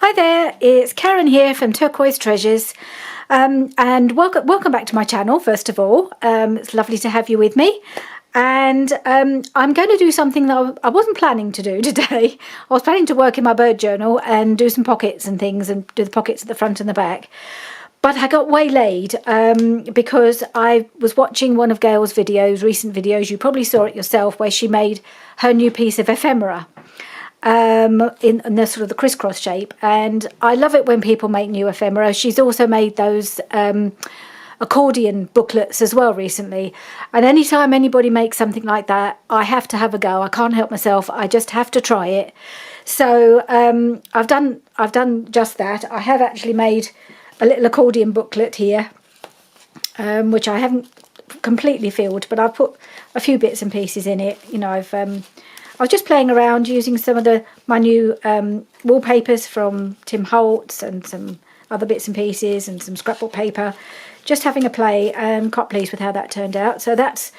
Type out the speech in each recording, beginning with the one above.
Hi there, it's Karen here from Turquoise Treasures, and welcome back to my channel. First of all, it's lovely to have you with me, and I'm going to do something that I wasn't planning to do today. I was planning to work in my bird journal and do some pockets and things, and do the pockets at the front and the back. But I got waylaid because I was watching one of Gayle's videos, recent videos. You probably saw it yourself, where she made her new piece of ephemera. In the sort of the crisscross shape, and I love it when people make new ephemera. She's also made those accordion booklets as well recently, and anytime anybody makes something like that, I have to have a go. I can't help myself. I just have to try it. So I've done just that. I have actually made a little accordion booklet here, which I haven't completely filled, but I've put a few bits and pieces in it. You know, I was just playing around using some of my new wallpapers from Tim Holtz and some other bits and pieces and some scrapbook paper, just having a play, and quite pleased with how that turned out. So that's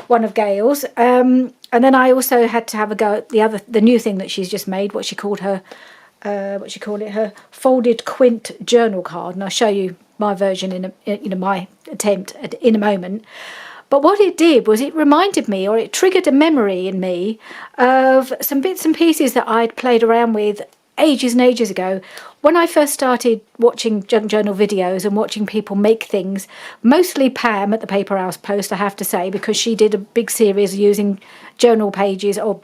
one of Gayle's, and then I also had to have a go at the new thing that she's just made, what she called her her folded quint journal card, and I'll show you my version my attempt in a moment. But what it did was it reminded me, or it triggered a memory in me of some bits and pieces that I'd played around with ages and ages ago. When I first started watching junk journal videos and watching people make things, mostly Pam at the Paper House Post, I have to say, because she did a big series using journal pages or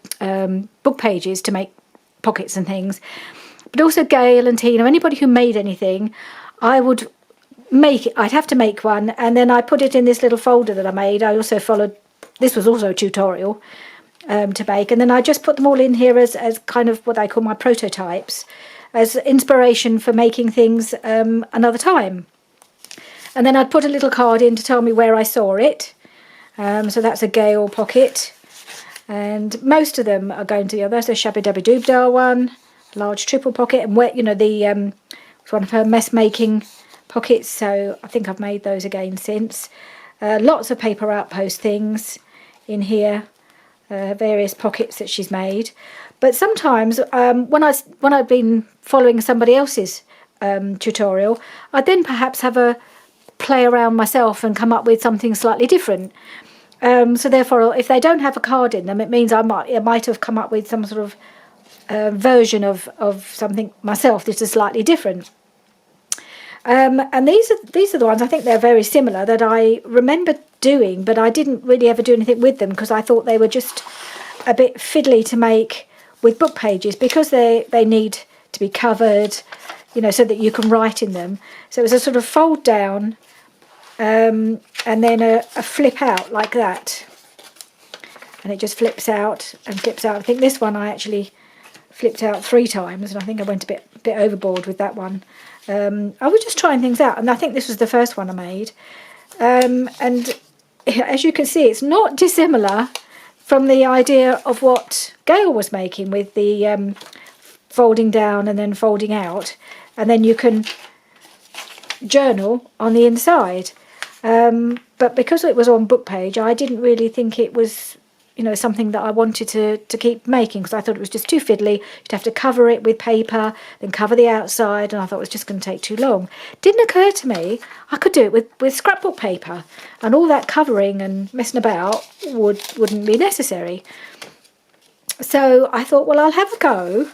book pages to make pockets and things. But also Gayle and Tina, anybody who made anything, I'd have to make one, and then I put it in this little folder that I made. I also followed, this was also a tutorial to make, and then I just put them all in here as kind of what I call my prototypes, as inspiration for making things another time. And then I'd put a little card in to tell me where I saw it. So that's a Gayle pocket, and most of them are going to, there's a Shabby Dabby Doobdah one, large triple pocket, and where, it's one of her mess making pockets, so I think I've made those again since. Lots of Paper Outpost things in here, various pockets that she's made. But sometimes when I've been following somebody else's tutorial, I'd then perhaps have a play around myself and come up with something slightly different. So therefore, if they don't have a card in them, it means I might have come up with some sort of version of something myself that is slightly different. And these are the ones, I think they're very similar, that I remember doing, but I didn't really ever do anything with them because I thought they were just a bit fiddly to make with book pages, because they need to be covered, so that you can write in them. So it was a sort of fold down and then a flip out like that, and it just flips out and flips out. I think this one I actually flipped out 3 times, and I think I went a bit overboard with that one. I was just trying things out, and I think this was the first one I made. And as you can see, it's not dissimilar from the idea of what Gayle was making with the folding down and then folding out, and then you can journal on the inside. But because it was on book page, I didn't really think it was something that I wanted to keep making, because I thought it was just too fiddly. You'd have to cover it with paper, then cover the outside, and I thought it was just going to take too long. Didn't occur to me I could do it with scrapbook paper, and all that covering and messing about wouldn't be necessary. So I thought, well, I'll have a go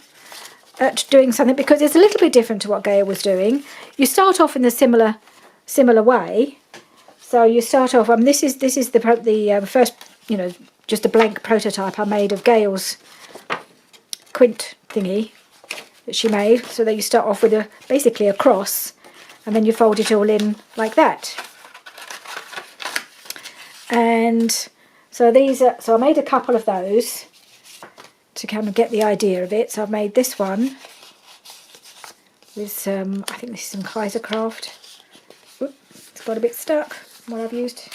at doing something, because it's a little bit different to what Gayle was doing. You start off in the similar way. So you start off, this is the first, just a blank prototype I made of Gayle's quint thingy that she made, so that you start off with basically a cross, and then you fold it all in like that. And so I made a couple of those to kind of get the idea of it. So I've made this one with I think this is some Kaisercraft. Oop, it's got a bit stuck what I've used.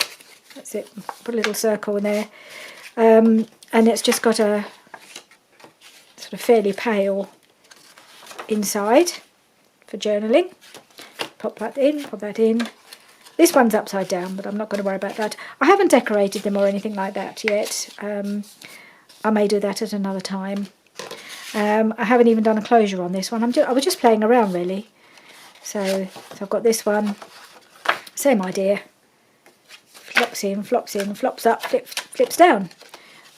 That's it, put a little circle in there. And it's just got a sort of fairly pale inside for journaling. Pop that in. This one's upside down, but I'm not going to worry about that. I haven't decorated them or anything like that yet. I may do that at another time. I haven't even done a closure on this one. I was just playing around really. So I've got this one, same idea. Flops in, flops up, flips down.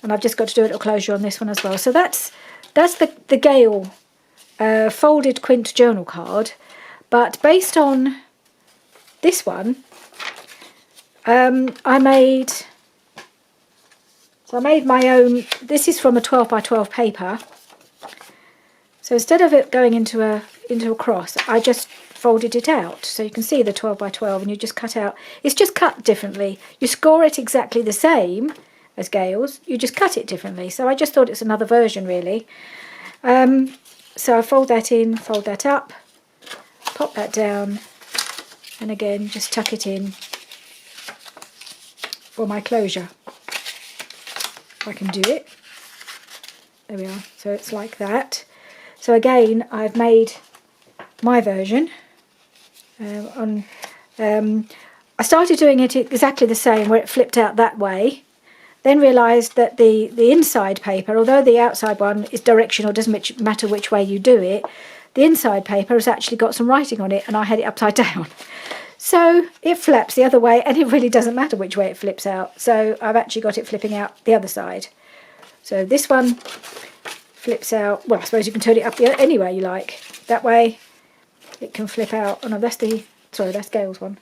And I've just got to do a little closure on this one as well. So that's the Gayle folded quint journal card. But based on this one, I made my own. This is from a 12 by 12 paper. So instead of it going into a cross, I just folded it out. So you can see the 12 by 12, and you just cut out. It's just cut differently. You score it exactly the same as Gayle's. You just cut it differently. So I just thought it's another version really. So I fold that in, fold that up, pop that down, and again just tuck it in for my closure. If I can do it. There we are. So it's like that. So again, I've made my version. I started doing it exactly the same, where it flipped out that way. Then realised that the inside paper, although the outside one is directional, doesn't matter which way you do it, the inside paper has actually got some writing on it, and I had it upside down. So it flaps the other way, and it really doesn't matter which way it flips out. So I've actually got it flipping out the other side. So this one flips out. Well, I suppose you can turn it up any way you like. That way it can flip out. Oh no, that's Gayle's one.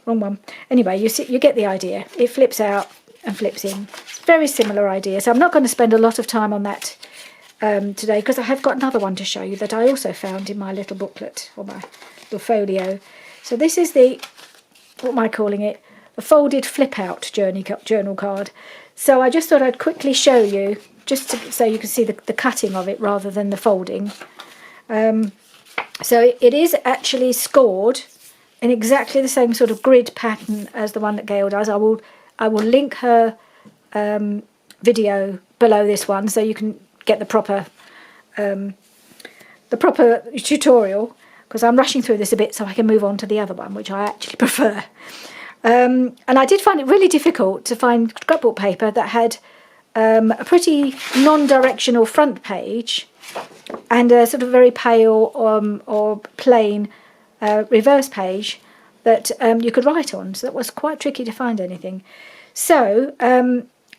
Wrong one. Anyway, you get the idea. It flips out and flips in. It's a very similar idea. So I'm not going to spend a lot of time on that today, because I have got another one to show you that I also found in my little booklet, or my little folio. So this is what am I calling it? A folded flip out journal card. So I just thought I'd quickly show you, so you can see the cutting of it rather than the folding. So it is actually scored in exactly the same sort of grid pattern as the one that Gayle does. I will link her video below this one, so you can get the proper tutorial, because I'm rushing through this a bit so I can move on to the other one, which I actually prefer. And I did find it really difficult to find scrapbook paper that had a pretty non-directional front page and a sort of very pale or plain reverse page that you could write on. So that was quite tricky to find anything. So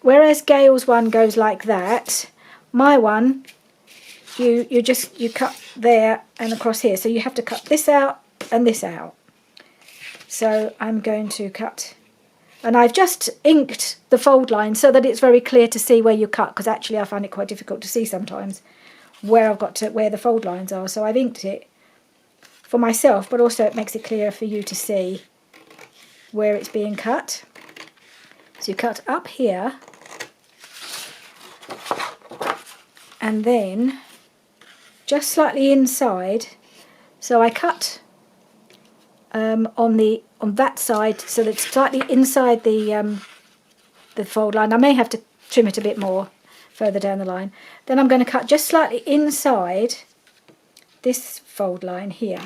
whereas Gayle's one goes like that, my one you cut there and across here. So you have to cut this out and this out. So I'm going to cut, and I've just inked the fold line so that it's very clear to see where you cut, because actually I find it quite difficult to see sometimes where where the fold lines are. So I've inked it for myself, but also it makes it clearer for you to see where it's being cut. So you cut up here, and then just slightly inside. So I cut on that side, so that it's slightly inside the fold line. I may have to trim it a bit more further down the line. Then I'm going to cut just slightly inside this fold line here,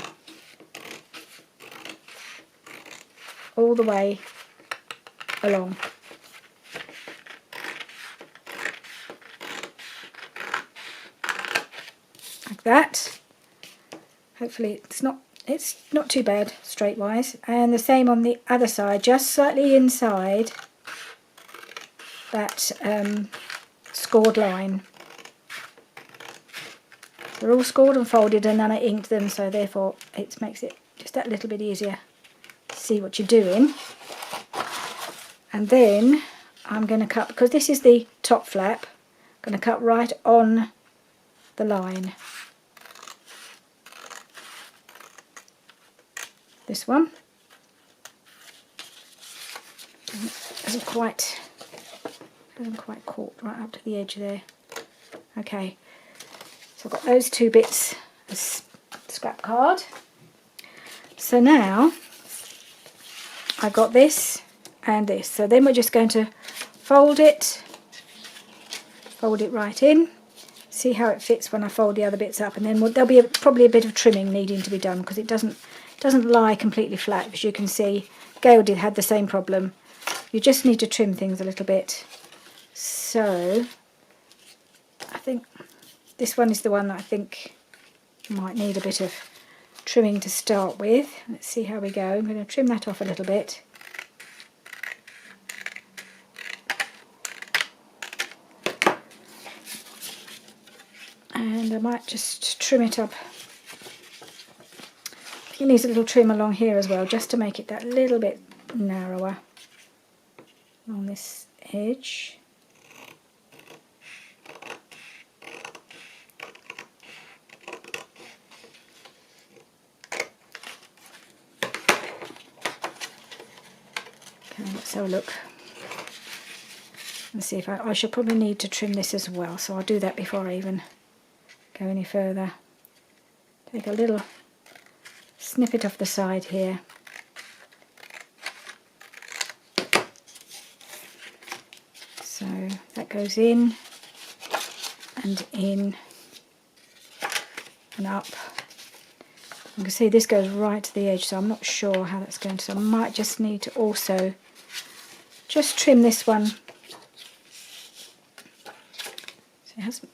all the way along. Like that. Hopefully it's not too bad straight wise. And the same on the other side, just slightly inside that scored line. They're all scored and folded, and then I inked them, so therefore it makes it just that little bit easier to see what you're doing. And then I'm going to cut, because this is the top flap, I'm going to cut right on the line. This one hasn't quite caught right up to the edge there. Okay, so I've got those two bits of scrap card. So now I've got this and this. So then we're just going to fold it right in. See how it fits when I fold the other bits up, and then there'll be probably a bit of trimming needing to be done, because it doesn't lie completely flat. As you can see, Gayle had the same problem. You just need to trim things a little bit. So I think this one is the one that I think might need a bit of trimming to start with. Let's see how we go. I'm going to trim that off a little bit. And I might just trim it up. I think it needs a little trim along here as well, just to make it that little bit narrower on this edge. Okay, let's have a look. Let's see if I should probably need to trim this as well, so I'll do that before I even go any further. Take a little snippet off the side here. So that goes in and up. You can see this goes right to the edge, so I'm not sure how that's going to. So I might just need to also just trim this one. So it hasn't,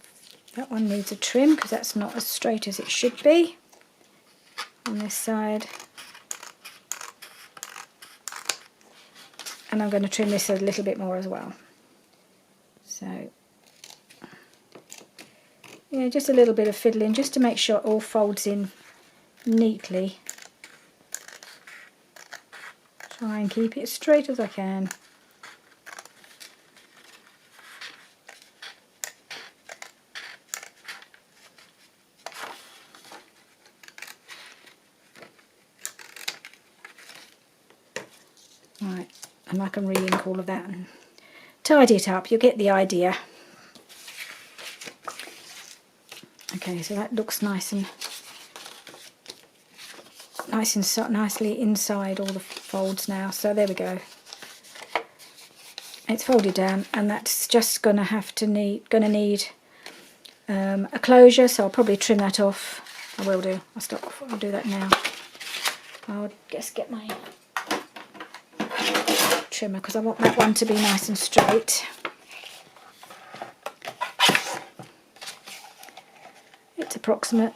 that one needs a trim because that's not as straight as it should be on this side. And I'm going to trim this a little bit more as well. So yeah, just a little bit of fiddling just to make sure it all folds in neatly. Try and keep it as straight as I can. Right, and I can re-ink all of that and tidy it up. You'll get the idea. Okay, so that looks nicely inside all the folds now. So there we go. It's folded down, and that's just going to need a closure. So I'll probably trim that off. I will do. I'll do that now. I'll just get my trimmer because I want that one to be nice and straight. It's approximate.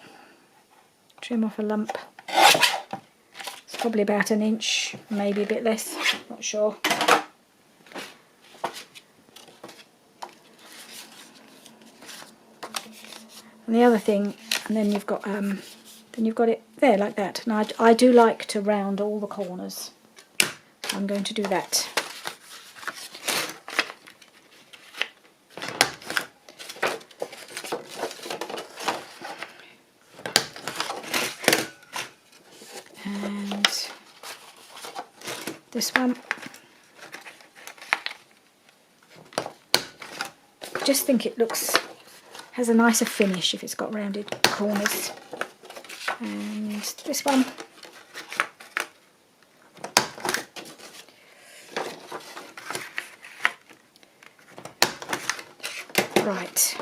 Trim off a lump. It's probably about an inch, maybe a bit less, not sure. And the other thing, and then you've got it there like that. And I do like to round all the corners. I'm going to do that. And this one, I just think it has a nicer finish if it's got rounded corners. And this one, right.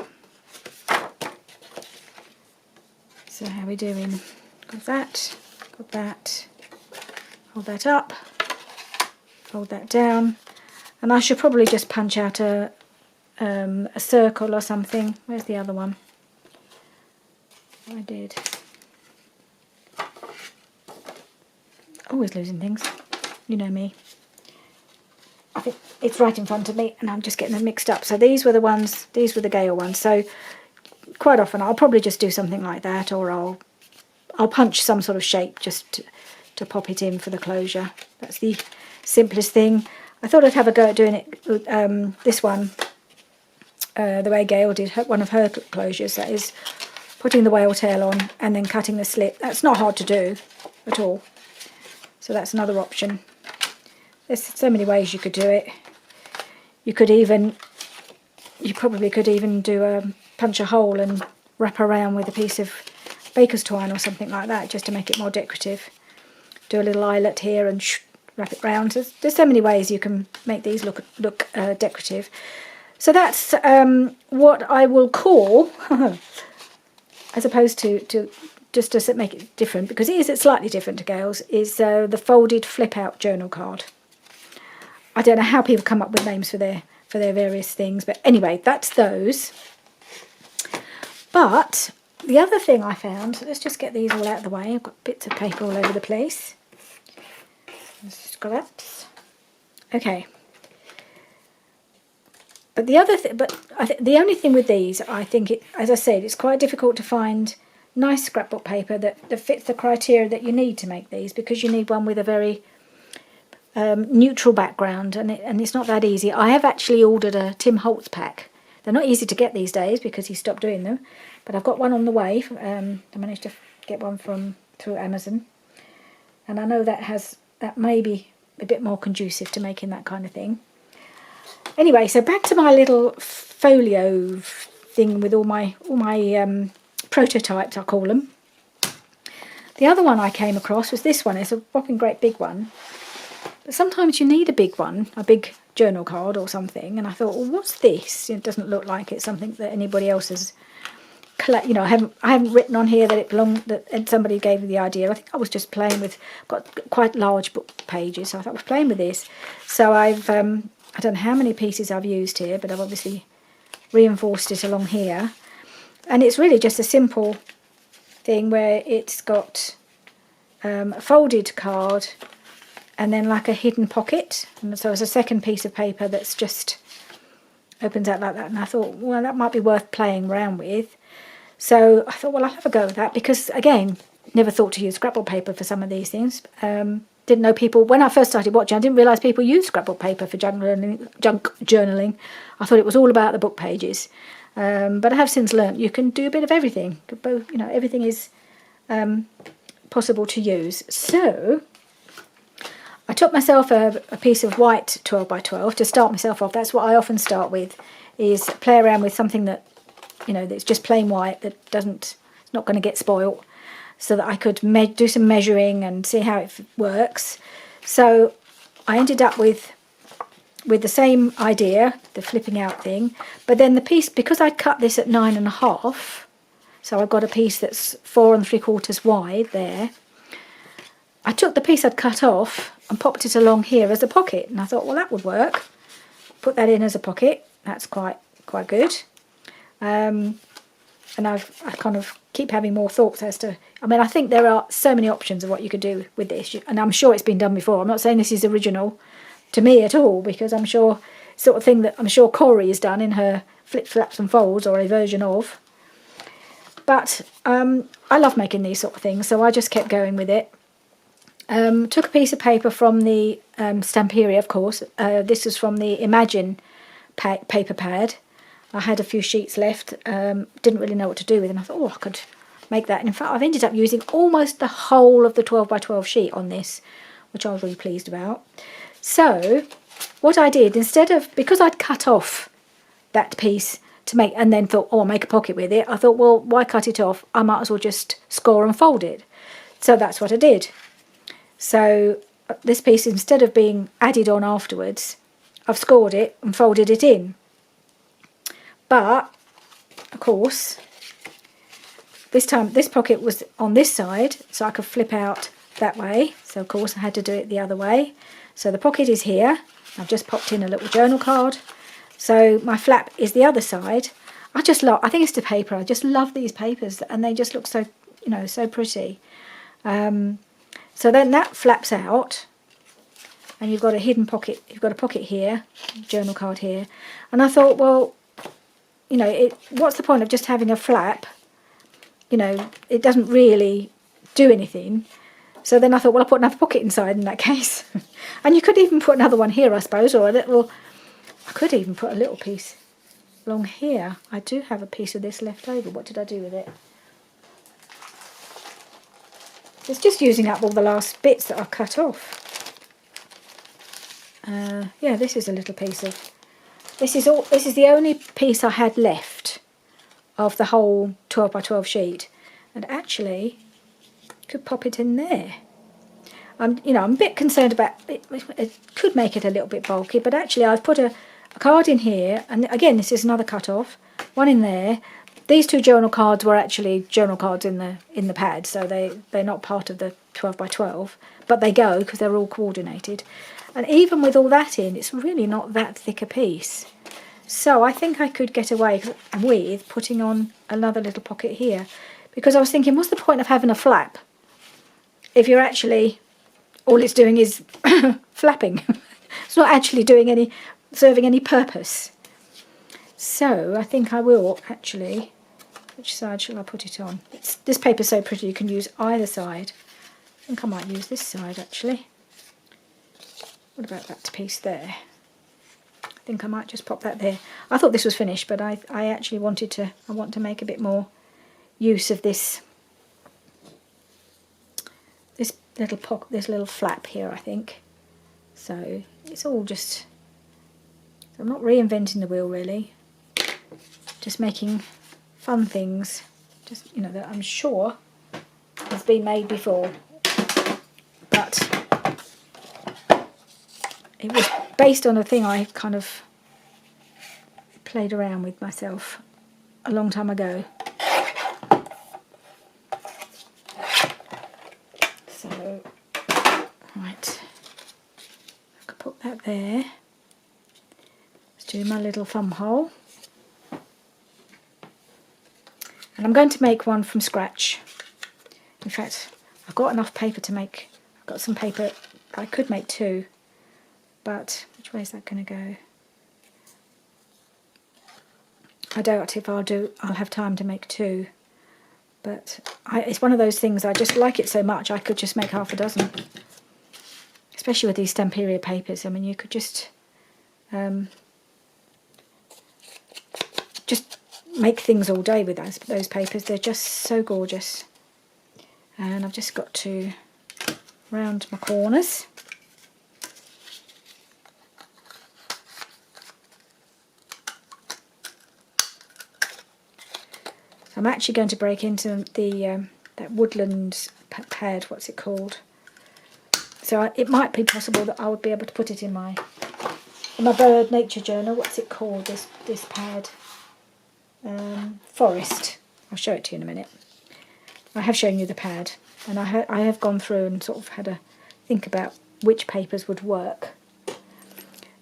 So how are we doing? Got that, got that. Hold that up, fold that down, and I should probably just punch out a circle or something. Where's the other one? I did. Always losing things, you know me. I think it's right in front of me and I'm just getting them mixed up. So these were the Gayle ones. So quite often I'll probably just do something like that, or I'll punch some sort of shape just to pop it in for the closure. That's the simplest thing. I thought I'd have a go at doing it with this one the way Gayle did one of her closures, that is putting the whale tail on and then cutting the slit. That's not hard to do at all. So that's another option. There's so many ways you could do it. You probably could even punch a hole and wrap around with a piece of baker's twine or something like that, just to make it more decorative. Do a little eyelet here and wrap it round. There's so many ways you can make these look decorative. So that's what I will call, as opposed to just to make it different, because it's slightly different to Gayle's, is the folded flip-out journal card. I don't know how people come up with names for their various things, but anyway, that's those. But the other thing I found, let's just get these all out of the way. I've got bits of paper all over the place. Scraps. Okay. But the other thing, the only thing with these, I think, as I said, it's quite difficult to find nice scrapbook paper that fits the criteria that you need to make these, because you need one with a very neutral background, and it's not that easy. I have actually ordered a Tim Holtz pack. They're not easy to get these days because he stopped doing them, but I've got one on the way. I managed to get one through Amazon, and I know that may be a bit more conducive to making that kind of thing. Anyway, so back to my little folio thing with all my prototypes, I call them. The other one I came across was this one. It's a whopping great big one. But sometimes you need a big one, a big journal card or something. And I thought, well, what's this? It doesn't look like it's something that anybody else has collected. I haven't written on here that it belonged, that somebody gave me the idea. I think I was just playing with, got quite large book pages, so I thought I was playing with this. So I've, I don't know how many pieces I've used here, but I've obviously reinforced it along here. And it's really just a simple thing where it's got a folded card and then like a hidden pocket. And so it's a second piece of paper that's just opens out like that. And I thought, well, that might be worth playing around with. So I thought, well, I'll have a go with that, because, again, never thought to use scrapbook paper for some of these things. Didn't know people, when I first started watching, I didn't realise people use scrapbook paper for junk journaling. I thought it was all about the book pages. But I have since learnt you can do a bit of everything. Both, everything is possible to use. So I took myself a piece of white 12 by 12 to start myself off. That's what I often start with, is play around with something that, that's just plain white, that it's not going to get spoilt, so that I could do some measuring and see how it works. So I ended up with the same idea, the flipping out thing, but then the piece, because I'd cut this at 9.5, so I've got a piece that's 4 3/4 wide there. I took the piece I'd cut off and popped it along here as a pocket, and I thought, well, that would work. Put that in as a pocket. That's quite good. And I kind of keep having more thoughts as to, I think there are so many options of what you could do with this, and I'm sure it's been done before. I'm not saying this is original to me at all, because I'm sure sort of thing that I'm sure Corey has done in her Flip, Flaps and Folds, or a version of. But I love making these sort of things, so I just kept going with it. Took a piece of paper from the Stamperia, of course. This was from the Imagine paper pad. I had a few sheets left, didn't really know what to do with them. I thought, I could make that. And in fact, I've ended up using almost the whole of the 12 by 12 sheet on this, which I was really pleased about. So what I did, because I'd cut off that piece to make, and then thought, I'll make a pocket with it, I thought, well, why cut it off? I might as well just score and fold it. So that's what I did. So this piece, instead of being added on afterwards, I've scored it and folded it in. But, of course, this time this pocket was on this side, so I could flip out that way. So, of course, I had to do it the other way. So the pocket is here. I've just popped in a little journal card. So my flap is the other side. I think it's the paper. I just love these papers, and they just look so, so pretty. So then that flaps out, and you've got a hidden pocket. You've got a pocket here, journal card here. And I thought, well, what's the point of just having a flap? It doesn't really do anything. So then I thought, well, I'll put another pocket inside in that case. And you could even put another one here, I suppose, or I could even put a little piece along here. I do have a piece of this left over. What did I do with it? It's just using up all the last bits that I've cut off. Yeah, this is a little piece of... This is the only piece I had left of the whole 12 by 12 sheet. And actually, could pop it in there. I'm a bit concerned about it. It could make it a little bit bulky, but actually I've put a card in here, and again, this is another cut off, one in there. These two journal cards were actually journal cards in the pad, so they're not part of the 12 by 12, but they go because they're all coordinated. And even with all that in, it's really not that thick a piece. So I think I could get away with putting on another little pocket here, because I was thinking, what's the point of having a flap if you're actually, all it's doing is flapping. It's not actually serving any purpose. So I think I will actually, which side shall I put it on? This paper's so pretty you can use either side. I think I might use this side actually. What about that piece there? I think I might just pop that there. I thought this was finished, but I actually want to make a bit more use of this little flap here, I think. So it's all just, I'm not reinventing the wheel really, just making fun things, just, you know, that I'm sure has been made before, but it was based on a thing I kind of played around with myself a long time ago. So, right, I could put that there. Let's do my little thumb hole. And I'm going to make one from scratch. In fact, I've got enough paper to make, I've got some paper, I could make two, but which way is that going to go? I doubt if I'll have time to make two, but it's one of those things, I just like it so much I could just make half a dozen, especially with these Stamperia papers. I mean, you could just make things all day with those papers. They're just so gorgeous. And I've just got to round my corners. So I'm actually going to break into the that woodland pad, what's it called? So it might be possible that I would be able to put it in my bird nature journal. What's it called, this pad? Forest. I'll show it to you in a minute. I have shown you the pad, and I have gone through and sort of had a think about which papers would work.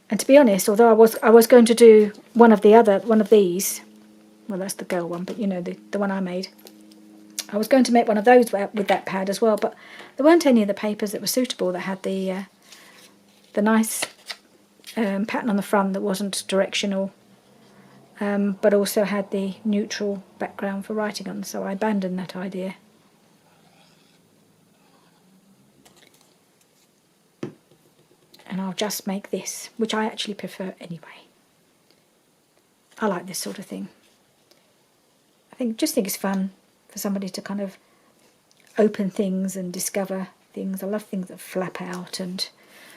And to be honest, although I was going to do one of these, well, that's the Gayle one, but you know, the one I made, I was going to make one of those with that pad as well, but there weren't any of the papers that were suitable that had the nice pattern on the front that wasn't directional, but also had the neutral background for writing on, so I abandoned that idea. And I'll just make this, which I actually prefer anyway. I like this sort of thing. I just think it's fun for somebody to kind of open things and discover things. I love things that flap out and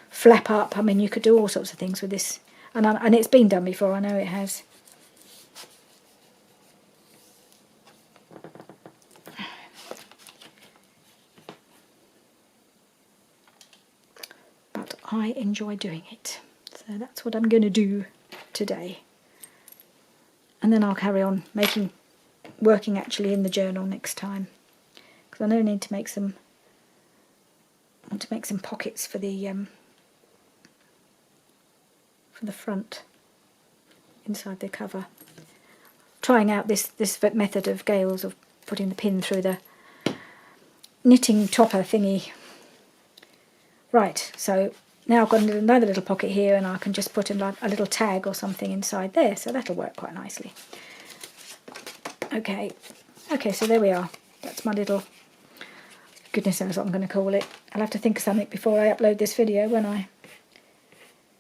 flap up. I mean, you could do all sorts of things with this, and it's been done before, I know it has. But I enjoy doing it, so that's what I'm going to do today. And then I'll carry on working actually in the journal next time, because I know I need to make some. I want to make some pockets for the front inside the cover. Trying out this method of Gayle's of putting the pin through the knitting topper thingy. Right, so now I've got another little pocket here, and I can just put a little tag or something inside there, so that'll work quite nicely. Okay, so there we are. That's my little, goodness knows what I'm going to call it. I'll have to think of something before I upload this video. I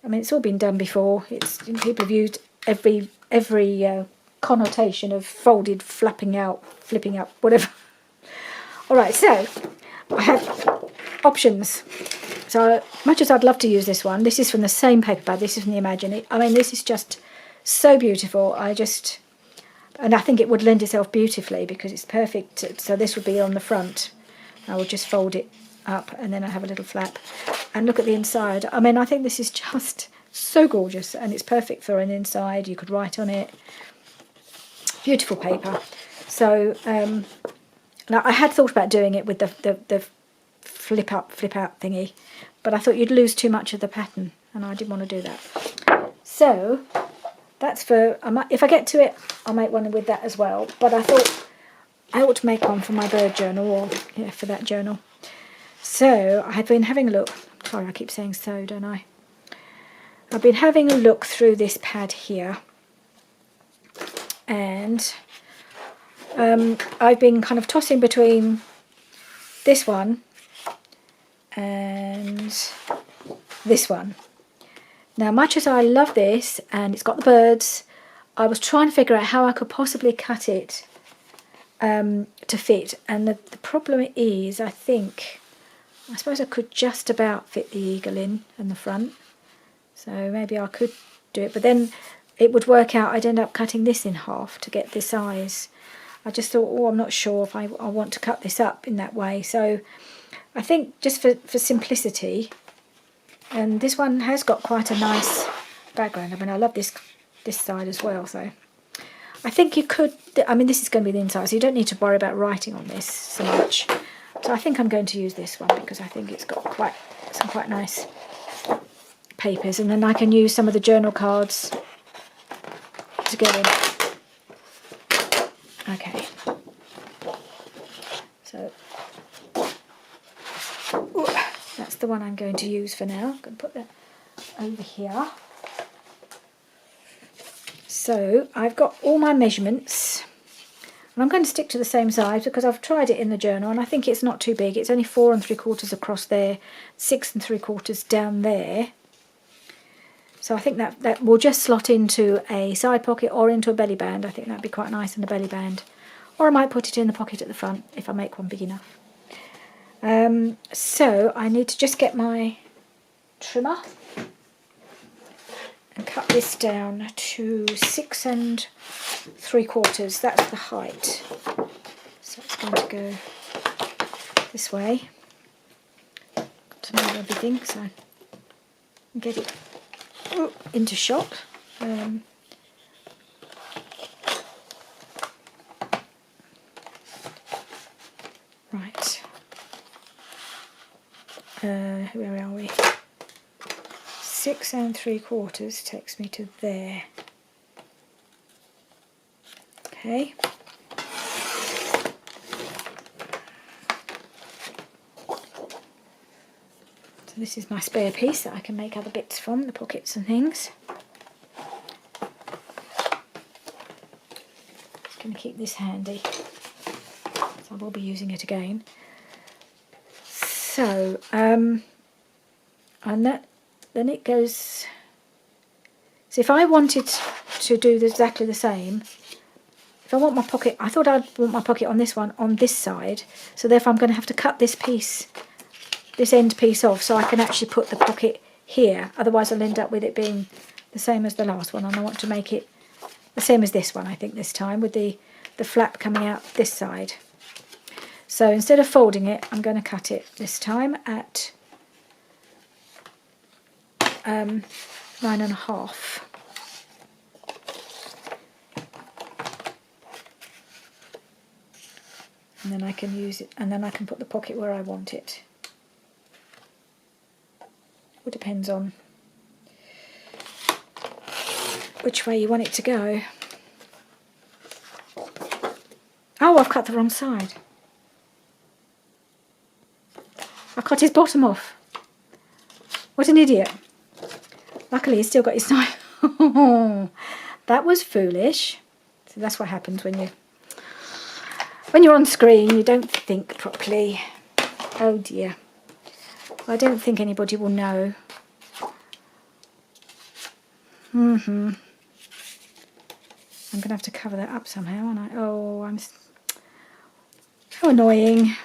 mean, it's all been done before. People have used every connotation of folded, flapping out, flipping up, whatever. All right, so I have options. So much as I'd love to use this one, this is from the same paperback. This is from the Imagine. I mean, this is just so beautiful. And I think it would lend itself beautifully because it's perfect. So this would be on the front. I would just fold it up, and then I have a little flap. And look at the inside. I mean, I think this is just so gorgeous, and it's perfect for an inside. You could write on it. Beautiful paper. So I had thought about doing it with the flip out thingy, but I thought you'd lose too much of the pattern, and I didn't want to do that. So that's for, if I get to it, I'll make one with that as well. But I thought I ought to make one for my bird journal, or yeah, for that journal. So I've been having a look. Sorry, I keep saying so, don't I? I've been having a look through this pad here, and I've been kind of tossing between this one and this one. Now, much as I love this and it's got the birds, I was trying to figure out how I could possibly cut it to fit. And the problem is, I suppose I could just about fit the eagle in the front. So maybe I could do it, but then it would work out, I'd end up cutting this in half to get this size. I just thought, oh, I'm not sure if I want to cut this up in that way. So I think just for simplicity, and this one has got quite a nice background. I mean, I love this side as well. So I think you could, I mean, this is going to be the inside, so you don't need to worry about writing on this so much. So I think I'm going to use this one because I think it's got some quite nice papers, and then I can use some of the journal cards to go in. Okay. So that's the one I'm going to use for now. I'm going to put that over here. So I've got all my measurements, and I'm going to stick to the same size because I've tried it in the journal and I think it's not too big. It's only 4 3/4 across there, 6 3/4 down there. So I think that will just slot into a side pocket or into a belly band. I think that'd be quite nice in a belly band. Or I might put it in the pocket at the front if I make one big enough. So I need to just get my trimmer and cut this down to 6 3/4. That's the height. So it's going to go this way. Got to move everything so I can get it into shot. Right. Where are we? 6 3/4 takes me to there. Okay. So this is my spare piece that I can make other bits from, the pockets and things. Just going to keep this handy, so I will be using it again. So, and that, then it goes, so if I wanted to do exactly the same, if I want my pocket, I thought I'd want my pocket on this one, on this side, so therefore I'm going to have to cut this piece, this end piece off, so I can actually put the pocket here, otherwise I'll end up with it being the same as the last one, and I want to make it the same as this one, I think, this time, with the flap coming out this side. So instead of folding it, I'm going to cut it this time at 9 1/2. And then I can use it, and then I can put the pocket where I want it. It depends on which way you want it to go. Oh, I've cut the wrong side. I cut his bottom off. What an idiot. Luckily he's still got his knife. That was foolish. So that's what happens when you're on screen, you don't think properly. Oh dear. I don't think anybody will know. I'm going to have to cover that up somehow, aren't I? Oh, I'm so annoying.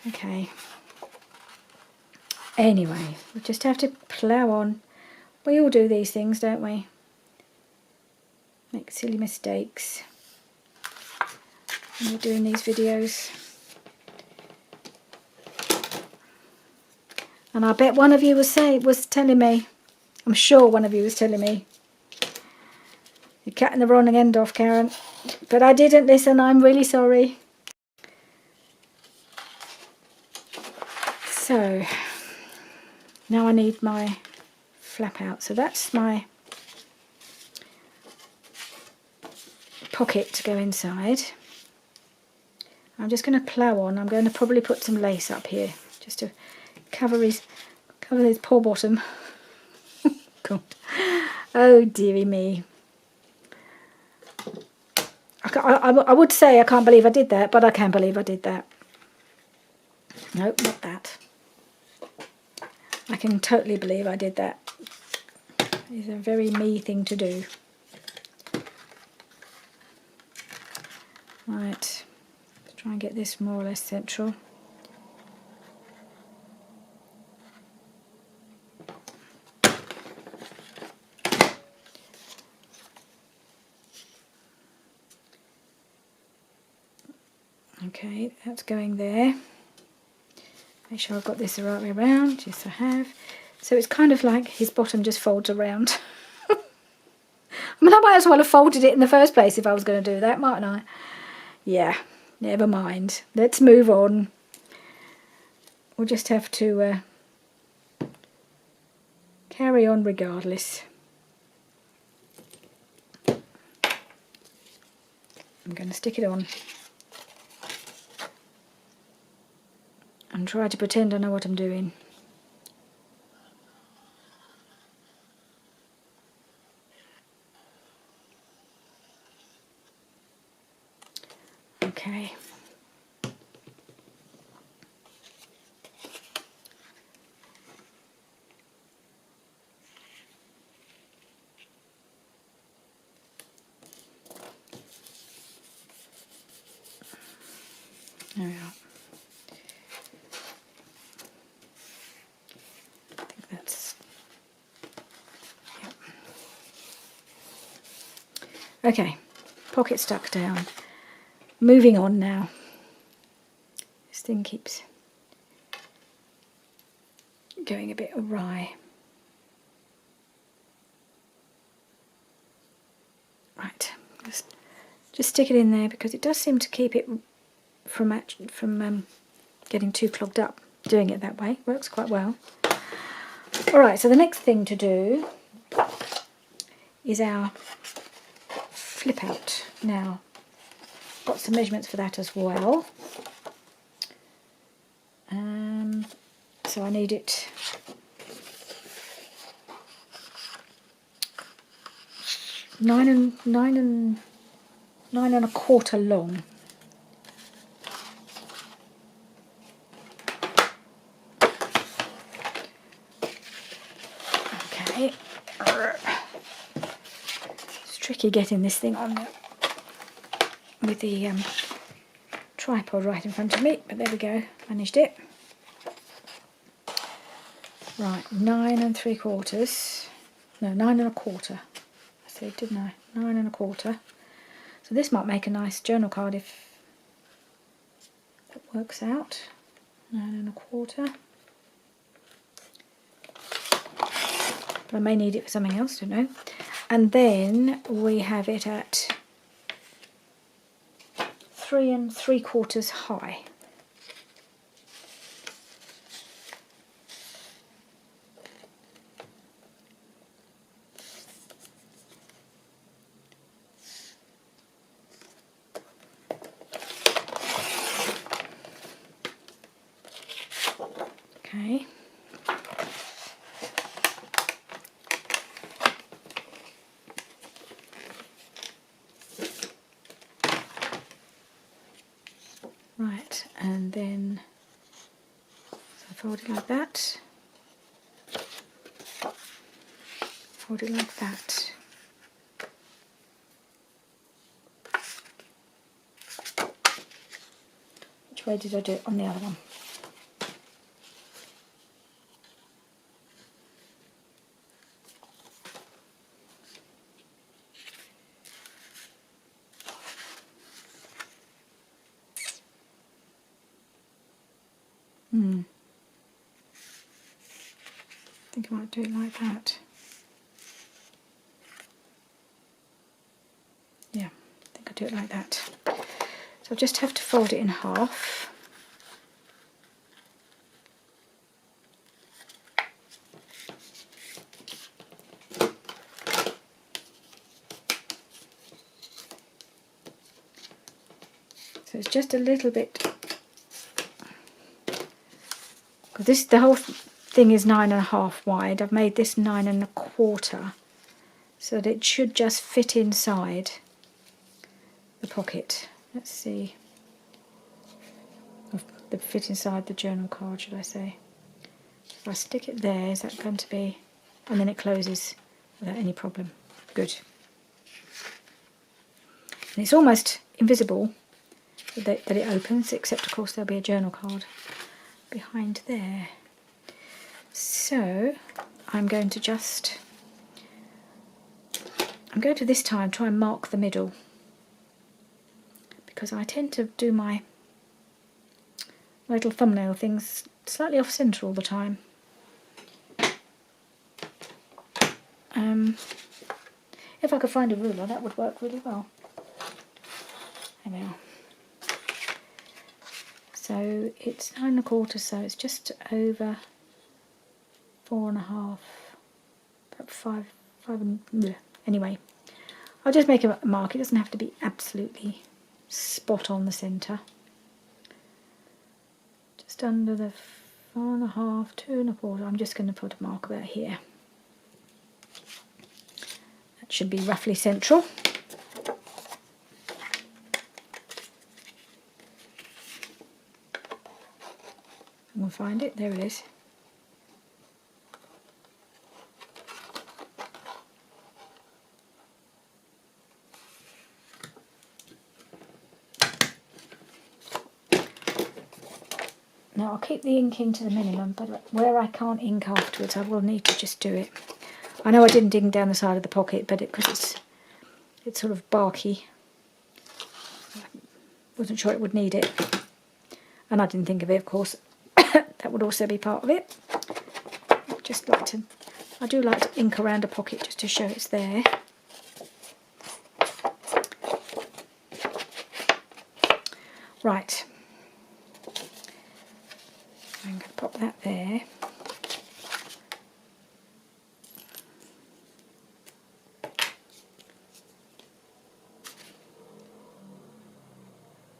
Okay. Anyway, we'll just have to plough on. We all do these things, don't we? Make silly mistakes when we're doing these videos. And I bet one of you was telling me, I'm sure one of you was telling me, you're cutting the wrong end off, Karen. But I didn't listen, I'm really sorry. So, now I need my flap out. So that's my pocket to go inside. I'm just going to plough on. I'm going to probably put some lace up here just to cover his poor bottom. God. Oh dearie me. I would say I can't believe I did that, but I can believe I did that. Nope, not that. I can totally believe I did that. It's a very me thing to do. Right, let's try and get this more or less central. Okay, that's going there. Make sure I've got this the right way around. Yes, I have. So it's kind of like his bottom just folds around. I mean, I might as well have folded it in the first place if I was going to do that, mightn't I? Yeah, never mind. Let's move on. We'll just have to carry on regardless. I'm going to stick it on and try to pretend I know what I'm doing. Okay. There we are. I think that's... Yep. Okay, pocket stuck down. Moving on now. This thing keeps going a bit awry. Right, just stick it in there because it does seem to keep it from getting too clogged up. Doing it that way works quite well. Alright, so the next thing to do is our flip out. Now, got some measurements for that as well. So I need it 9 1/4 long. Okay. It's tricky getting this thing on with the tripod right in front of me, but there we go, managed it. Right, 9 3/4. No, 9 1/4. I said, didn't I? 9 1/4. So this might make a nice journal card if that works out. 9 1/4. But I may need it for something else, don't know. And then we have it at 3 3/4 high. Okay. Right, and then so fold it like that. Fold it like that. Which way did I do it on the other one? I think I might do it like that. Yeah, I think I'll do it like that. So I just have to fold it in half. just a little bit, because the whole thing is 9.5 wide. I've made this 9.25, so that it should just fit inside the pocket. Let's see. The fit inside the journal card, should I say. If I stick it there, is that going to be... And then it closes without any problem. Good. And it's almost invisible that it opens, except of course there'll be a journal card behind there. So I'm going to this time try and mark the middle, because I tend to do my little thumbnail things slightly off centre all the time. If I could find a ruler, that would work really well. There we are. So it's 9.25, so it's just over 4.5, about 5 and bleh. Anyway, I'll just make a mark. It doesn't have to be absolutely spot on the centre. Just under the 4.5, 2.25. I'm just going to put a mark about here. That should be roughly central. We'll find it. There it is. Now I'll keep the inking to the minimum, but where I can't ink afterwards, I will need to just do it. I know I didn't ink down the side of the pocket, but because it's sort of barky, I wasn't sure it would need it, and I didn't think of it, of course. That would also be part of it. I do like to ink around a pocket just to show it's there. Right. I'm going to pop that there.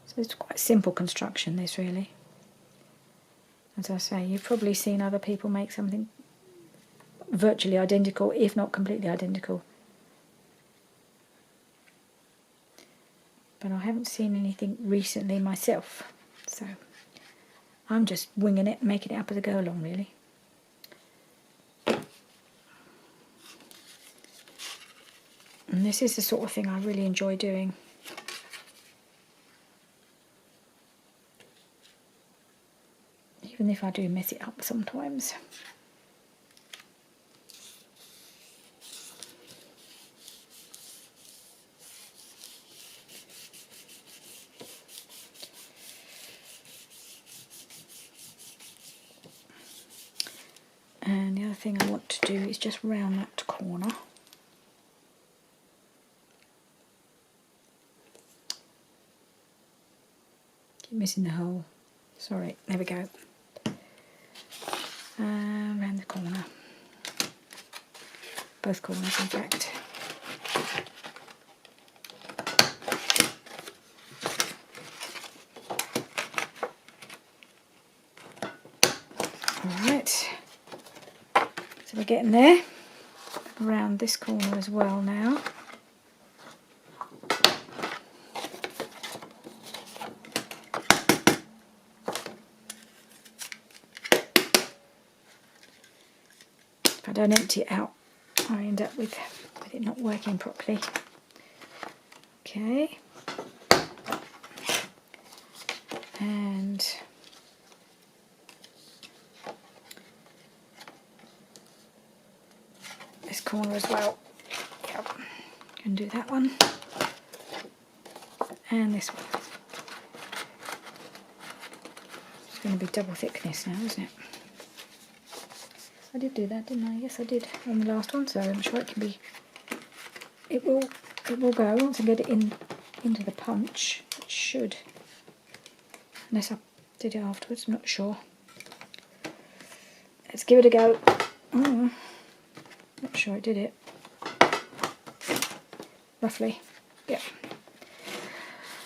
So it's quite a simple construction, this, really. As I say, you've probably seen other people make something virtually identical, if not completely identical. But I haven't seen anything recently myself, so I'm just winging it, making it up as I go along, really. And this is the sort of thing I really enjoy doing. Even if I do mess it up sometimes. And the other thing I want to do is just round that corner. Keep missing the hole. Sorry, there we go. Round the corner. Both corners, in fact. Alright, so we're getting there. Around this corner as well now. If I don't empty it out, I end up with it not working properly. Okay. And this corner as well. Yep. Can do that one. And this one. It's going to be double thickness now, isn't it? I did do that, didn't I? Yes, I did on the last one, so I'm sure it can be. It will go once I get it into the punch. It should, unless I did it afterwards. I'm not sure. Let's give it a go. Not sure it did it. Roughly, yeah.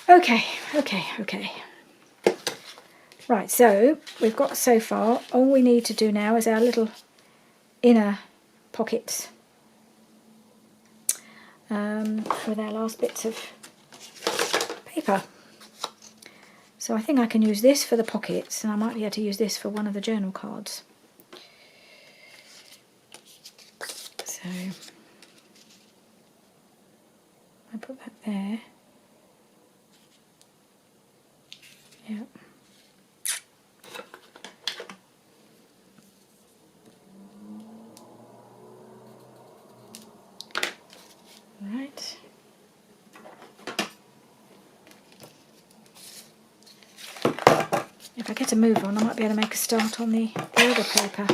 Okay. Okay. Right, so we've got so far, all we need to do now is our little inner pockets with our last bits of paper. So I think I can use this for the pockets, and I might be able to use this for one of the journal cards. So I put that there. Yeah. Right. If I get a move on, I might be able to make a start on the other paper.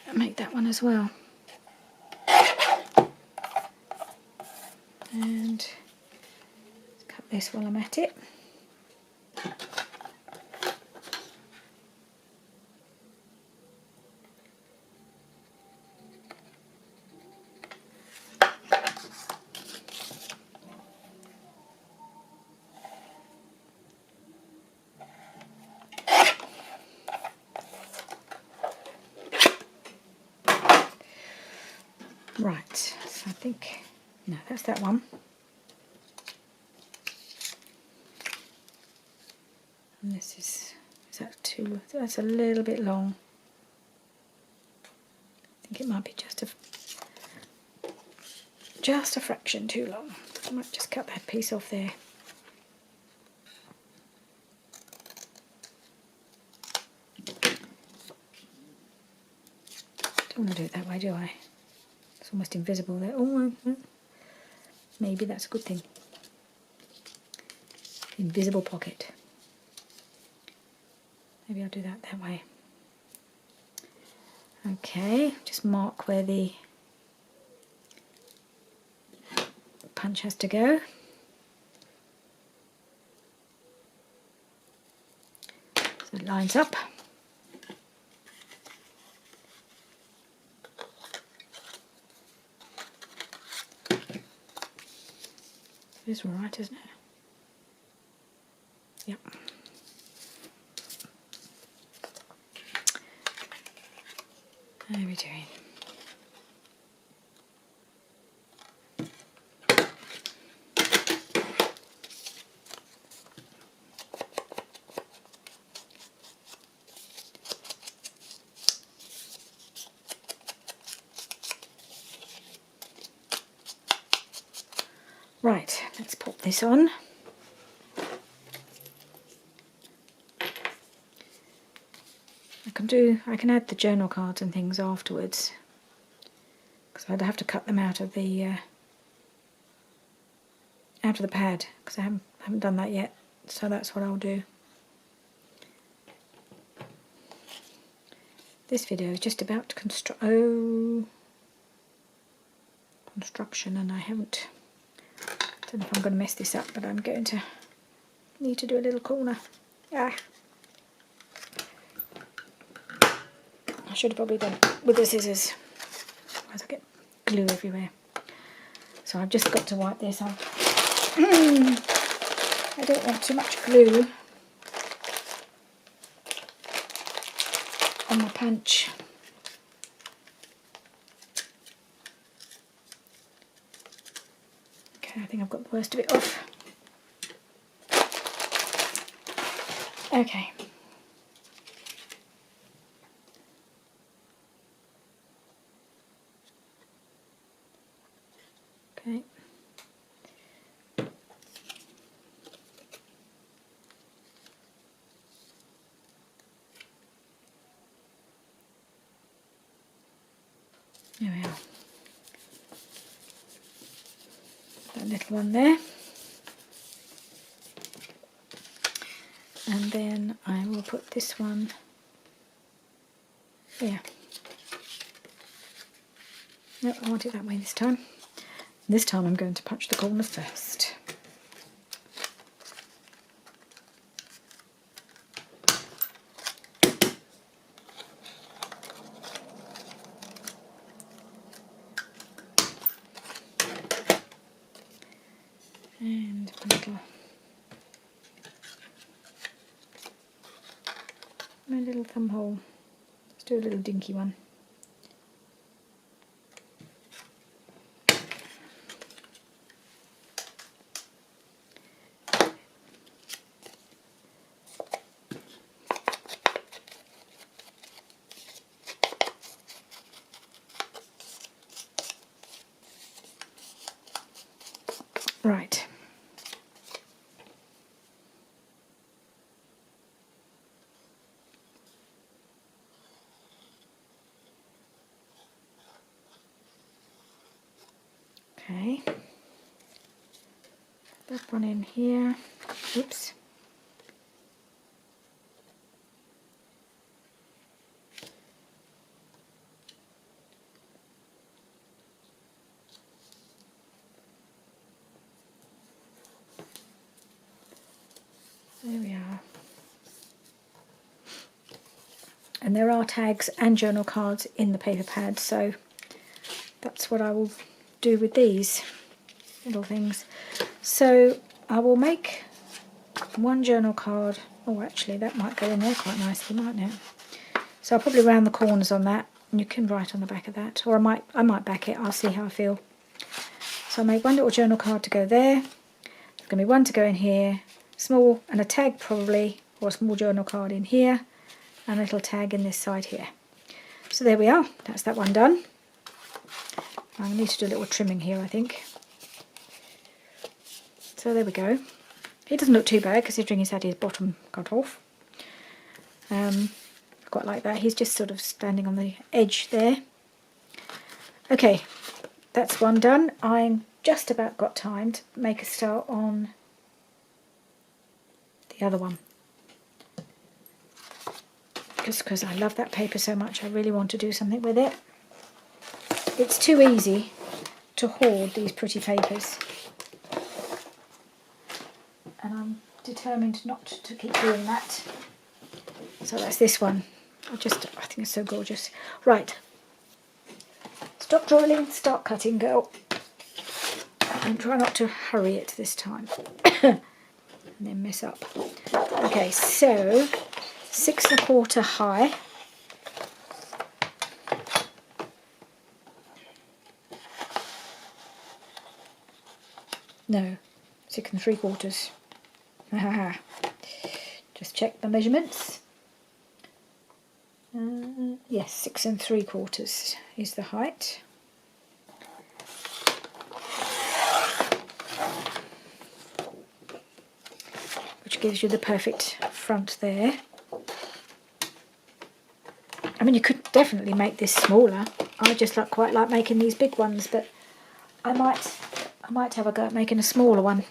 I'll make that one as well. And cut this while I'm at it. Right, so I think, no, that's that one. And this is that too, that's a little bit long. I think it might be just a fraction too long. I might just cut that piece off there. Don't want to do it that way, do I? It's almost invisible there. Oh, maybe that's a good thing. Invisible pocket. Maybe I'll do that way. Okay, just mark where the punch has to go. So it lines up. It's all right, isn't it? Yep. How are we doing? Right, let's pop this on. I can add the journal cards and things afterwards, because I'd have to cut them out of the pad, because I haven't done that yet. So that's what I'll do. This video is just about construction, and I don't know if I'm going to mess this up, but I'm going to need to do a little corner. I should have probably done it with the scissors, otherwise I get glue everywhere. So I've just got to wipe this off. I don't want too much glue on my punch. Okay, I think I've got the worst of it off. Okay. Okay. There we are. That little one there. And then I will put this one here. No, I want it that way this time. This time I'm going to punch the corner first. My little thumb hole. Let's do a little dinky one. Right. Okay. That one in here. Oops. There we are. And there are tags and journal cards in the paper pad, so that's what I will do with these little things. So I will make one journal card. Oh, actually, that might go in there quite nicely, mightn't it? So I'll probably round the corners on that, and you can write on the back of that, or I might back it. I'll see how I feel. So I'll make one little journal card to go there. There's going to be one to go in here, small, and a tag probably, or a small journal card in here, and a little tag in this side here. So there we are. That's that one done. I need to do a little trimming here, I think. So there we go. He doesn't look too bad considering he's had his bottom cut off. Quite like that. He's just sort of standing on the edge there. Okay, that's one done. I'm just about got time to make a start on the other one. Just because I love that paper so much, I really want to do something with it. It's too easy to hoard these pretty papers. And I'm determined not to keep doing that. So that's this one. I think it's so gorgeous. Right. Stop drawing, start cutting, girl. And try not to hurry it this time. And then mess up. Okay, so 6 1/4 high. No, 6 3/4. Just check the measurements. Yes, 6 3/4 is the height. Which gives you the perfect front there. I mean, you could definitely make this smaller. I just quite like making these big ones, but I might have a go at making a smaller one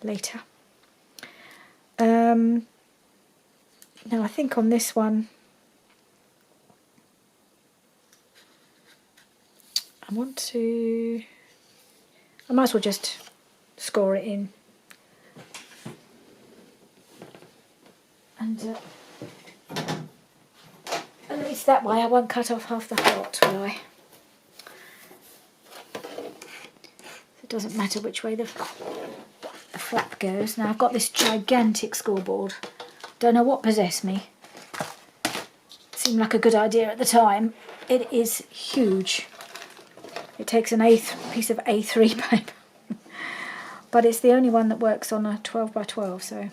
later. Now I think on this one I might as well just score it in. And at least that way I won't cut off half the heart, will I? It doesn't matter which way the flap goes. Now I've got this gigantic scoreboard. Don't know what possessed me. Seemed like a good idea at the time. It is huge. It takes an piece of A3 paper. But it's the only one that works on a 12 by 12, so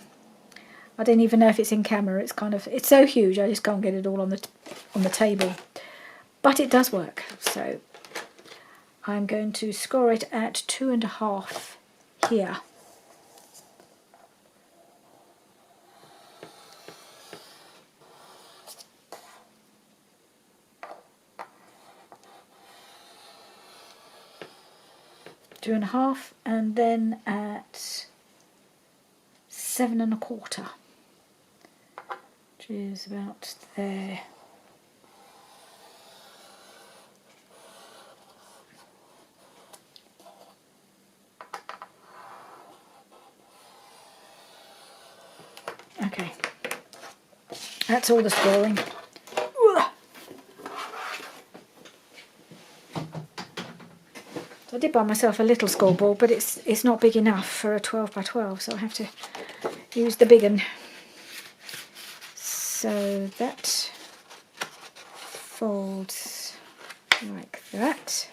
I don't even know if it's in camera. It's so huge I just can't get it all on the table. But it does work, so I'm going to score it at 2.5 here. Two and a half, and then at 7 1/4, which is about there. Okay, that's all the scoring. I did buy myself a little scoreboard, but it's not big enough for a 12 by 12, so I have to use the big one. so that folds like that.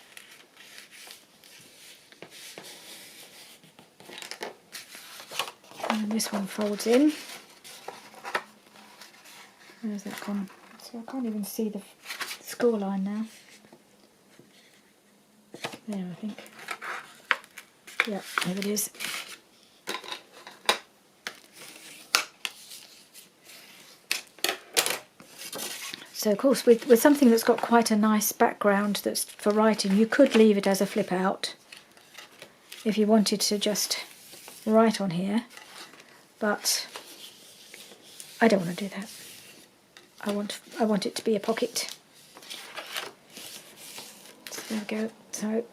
And this one folds in. Where's that gone? So I can't even see the score line now. There, I think. Yep, there it is. So of course with something that's got quite a nice background that's for writing, you could leave it as a flip out if you wanted to just write on here, but I don't want to do that. I want it to be a pocket. So there we go. So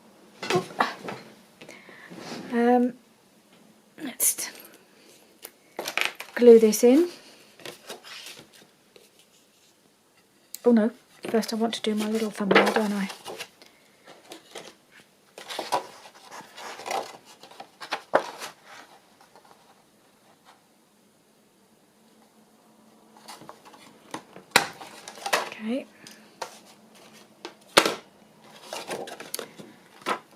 let's glue this in. Oh no, first I want to do my little thumbnail, don't I? Okay.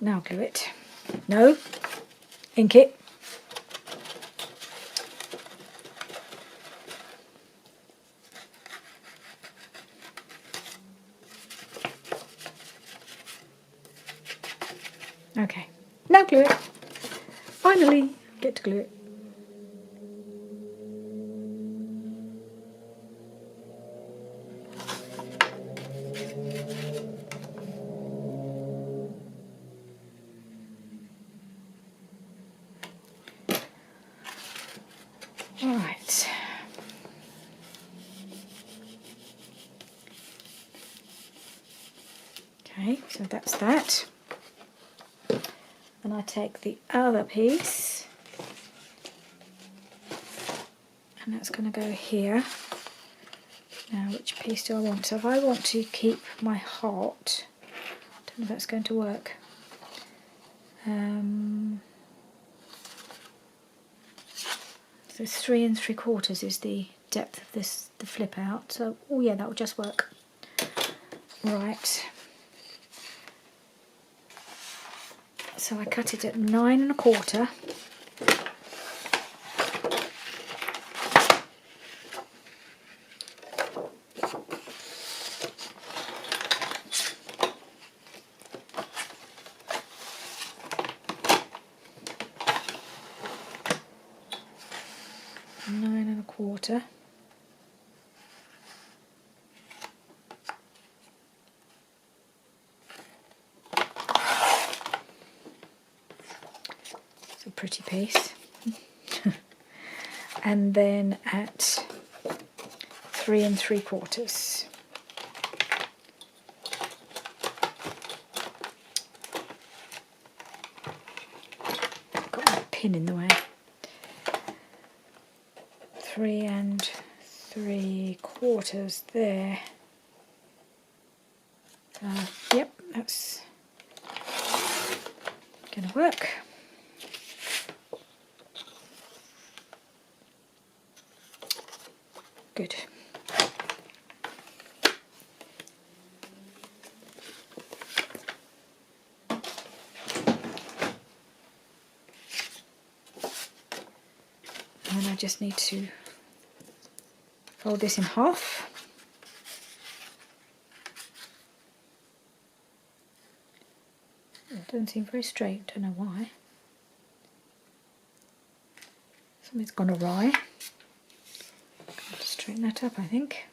Now glue it. No, ink it. Okay, now glue it. Finally, get to glue it. All right. Okay, so that's that. And I take the other piece, and that's going to go here. Now, which piece do I want? So if I want to keep my heart, I don't know if that's going to work. So 3 3/4 is the depth of the flip out. So, oh yeah, that will just work. Right. So I cut it at 9 1/4. It's a pretty piece. And then at 3 3/4. Got my pin in the way. 3 3/4 there. Yep, that's gonna work. Good. And I just need to fold this in half. It doesn't seem very straight, don't know why. Something's gone awry. Got to straighten that up, I think.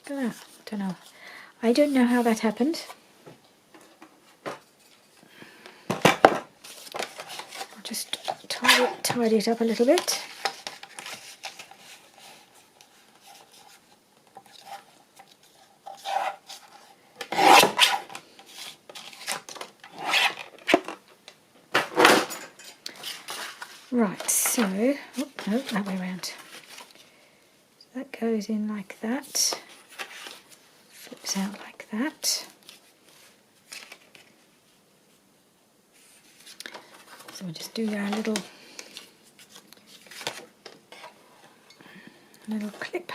Look at that. Don't know. I don't know how that happened. I'll just tidy it up a little bit. Right, so, oh, no, that way around. So that goes in like that, flips out like that. So we'll just do our little a little clip.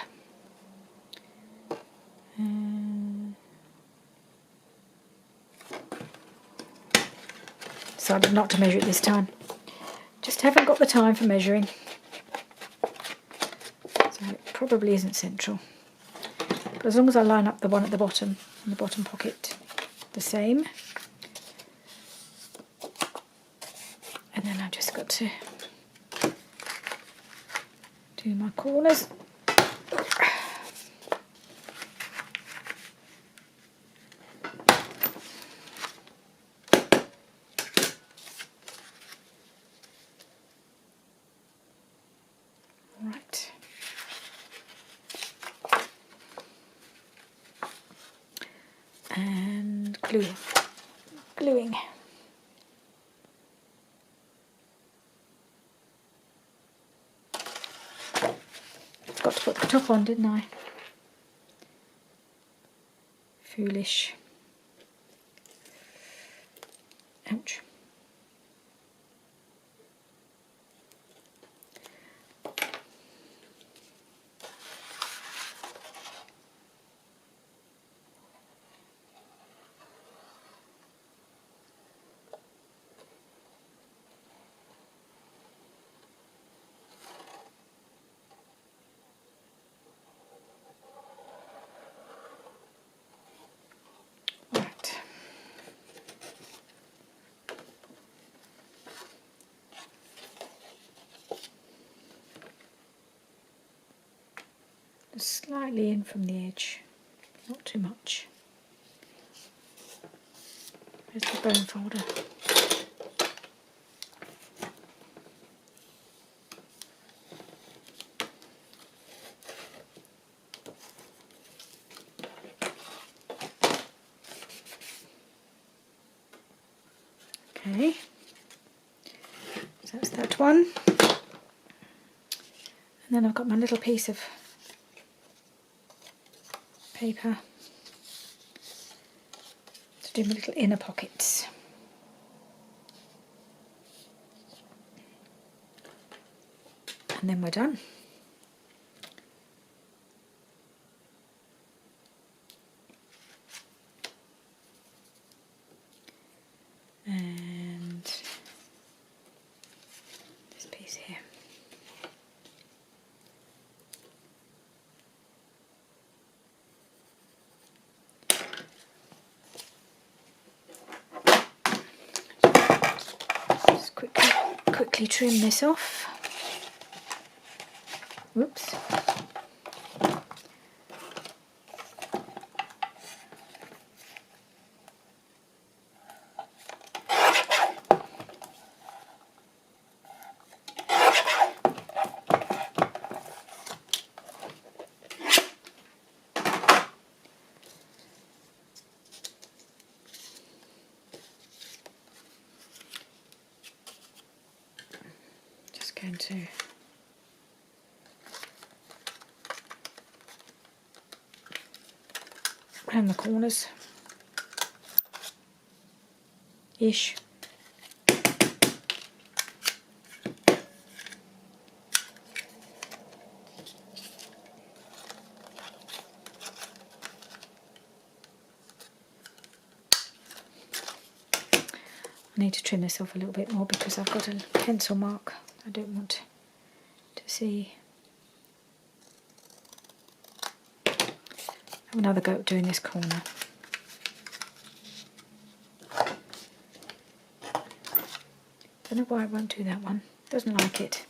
Decided not to measure it this time. Just haven't got the time for measuring. So it probably isn't central. But as long as I line up the one at the bottom, in the bottom pocket, the same. And then I've just got to do my corners. Right. And gluing. Got to put the top on, didn't I? Foolish. Ouch. Right. Just slightly in from the edge, not too much. There's the bone folder. Okay, so that's that one. And then I've got my little piece of paper to do my little inner pockets. And then we're done. And this piece here. Just quickly trim this off. Whoops. Just going to round the corners ish. I need to trim this off a little bit more because I've got a pencil mark I don't want to see. Have another go at doing this corner. Don't know why it won't do that one. Doesn't like it.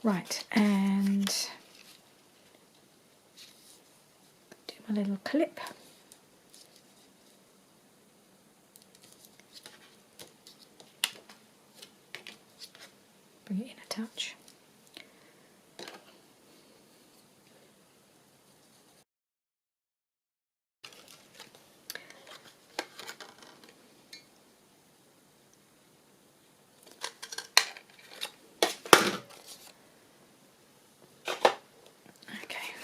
Right, and do my little clip. Bring it in a touch. Okay.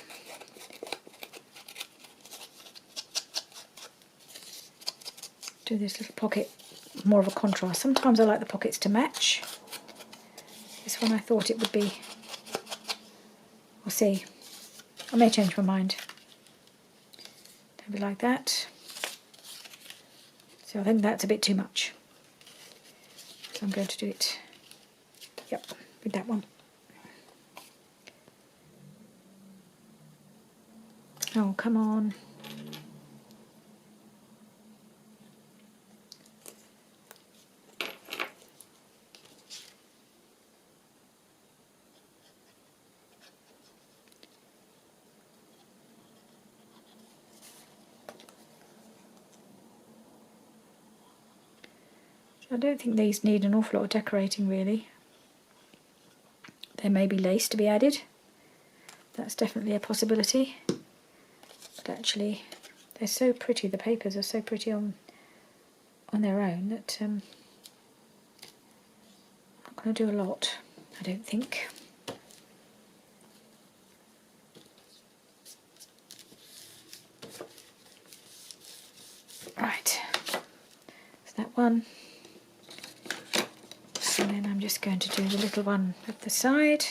Do this little pocket more of a contrast. Sometimes I like the pockets to match. This one I thought it would be. We'll see. I may change my mind. Don't be like that. So I think that's a bit too much. So I'm going to do it, yep, with that one. Oh, come on. I don't think these need an awful lot of decorating really. There may be lace to be added. That's definitely a possibility. But actually, they're so pretty, the papers are so pretty on their own that I'm not going to do a lot, I don't think. Right, so that one. And then I'm just going to do the little one at the side.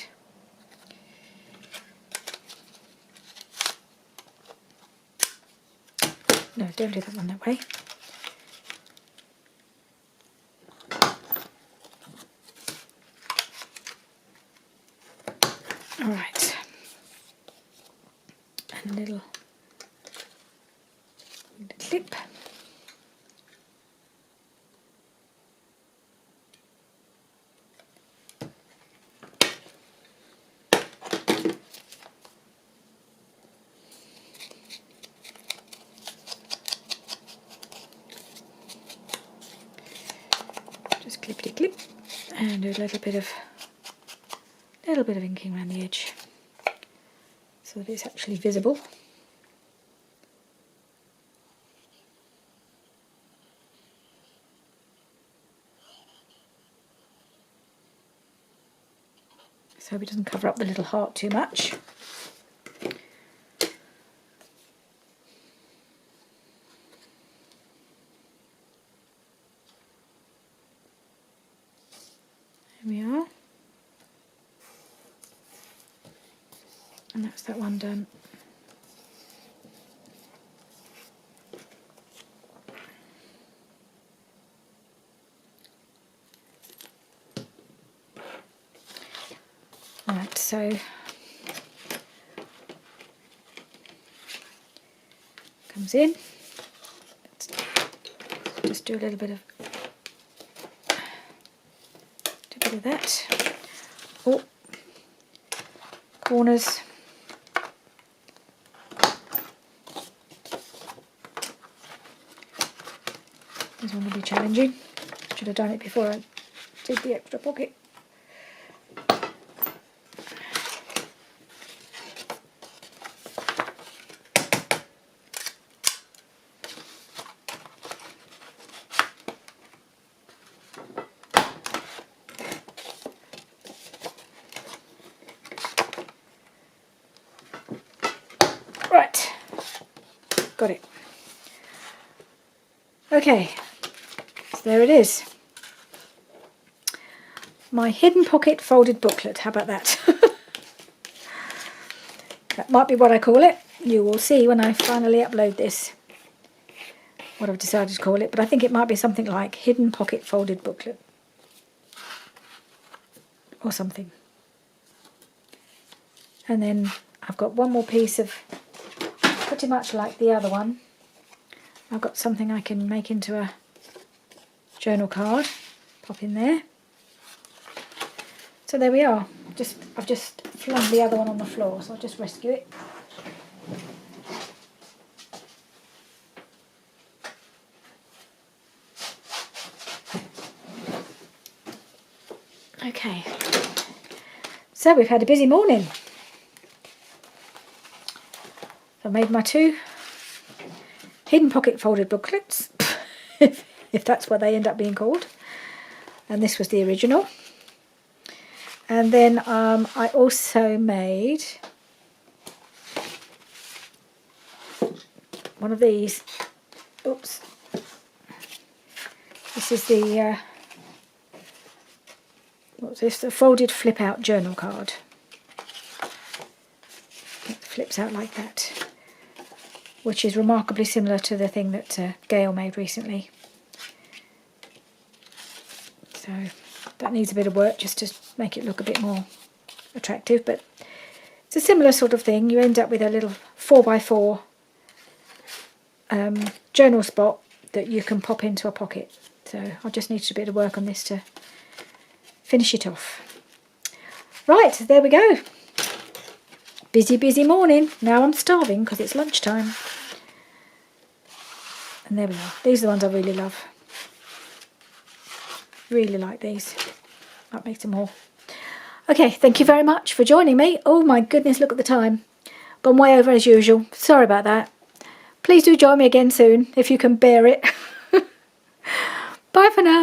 No, don't do that one that way. Alright. And a little clip. Just clippity clip and do a little bit of inking around the edge so that it's actually visible. So it doesn't cover up the little heart too much. There we are. And that's that one done. Right, so comes in. Let's just do a little bit of that. Oh, corners. This one will be challenging. Should have done it before I did the extra pocket. Right, got it. Okay, so there it is. My hidden pocket folded booklet, how about that? That might be what I call it. You will see when I finally upload this what I've decided to call it, but I think it might be something like hidden pocket folded booklet or something. And then I've got one more piece of, pretty much like the other one, I've got something I can make into a journal card, pop in there. So there we are. I've just flung the other one on the floor, so I'll just rescue it. Okay, so we've had a busy morning. So I made my two hidden pocket folded booklets, if that's what they end up being called. And this was the original. And then I also made one of these. Oops. This is the, what's this? The folded flip out journal card. It flips out like that, which is remarkably similar to the thing that Gayle made recently. So that needs a bit of work just to make it look a bit more attractive, but it's a similar sort of thing. You end up with a little 4x4 journal spot that you can pop into a pocket. So I just need a bit of work on this to finish it off. Right, there we go. Busy, busy morning. Now I'm starving because it's lunchtime. And there we are. These are the ones I really love. Really like these. That makes them all. Okay, thank you very much for joining me. Oh my goodness, look at the time. Gone way over as usual. Sorry about that. Please do join me again soon if you can bear it. Bye for now.